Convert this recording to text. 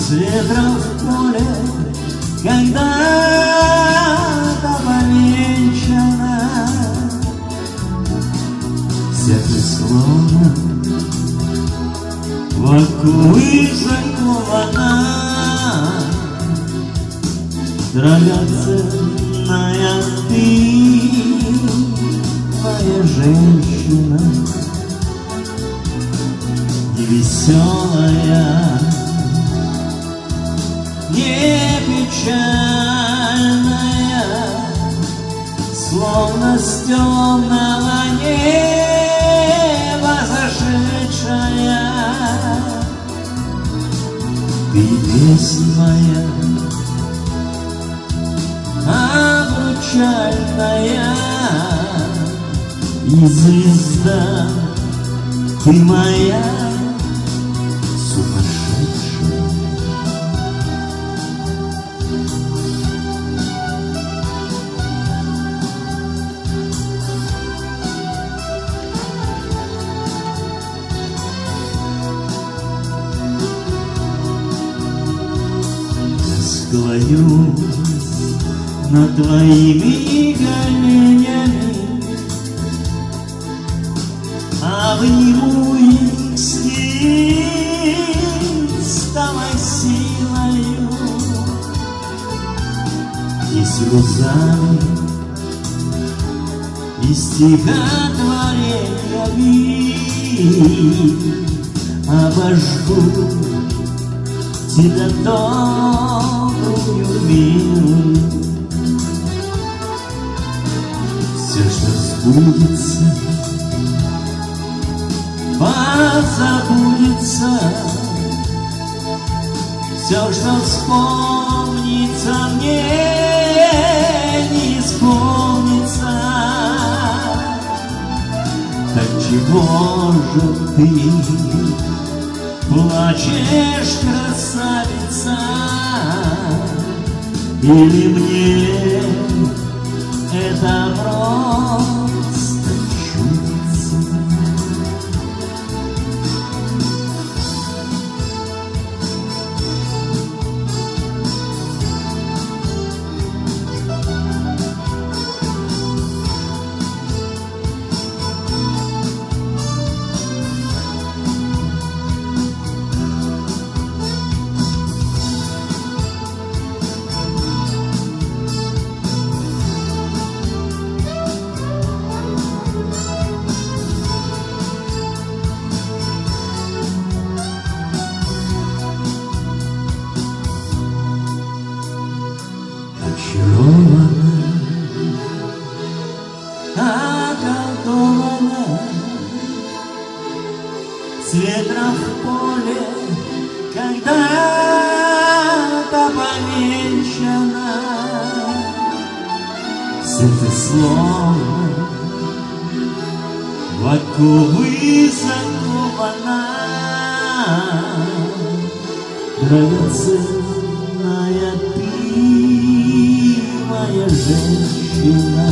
С ветром в поле когда-то повенчана, вся ты словно в оковы закована, драгоценная ты, моя женщина, невеселая, не печальная, словно с темного неба зашедшая. Ты песнь моя обручальная, и звезда ты моя сумасшедшая. Склонюсь над твоими коленями, обниму их с неистовой силою и слезами, и стихотворениями обожгу тебя добрую, милую. Все, что сбудется, позабудется, все, что вспомнится мне, не исполнится. Так чего же ты плачешь, красавица, или мне это просто чудится? Очарована, околдована, с ветром в поле когда-то повенчана, все ты словно в оковы закована, драгоценная ты, моя женщина.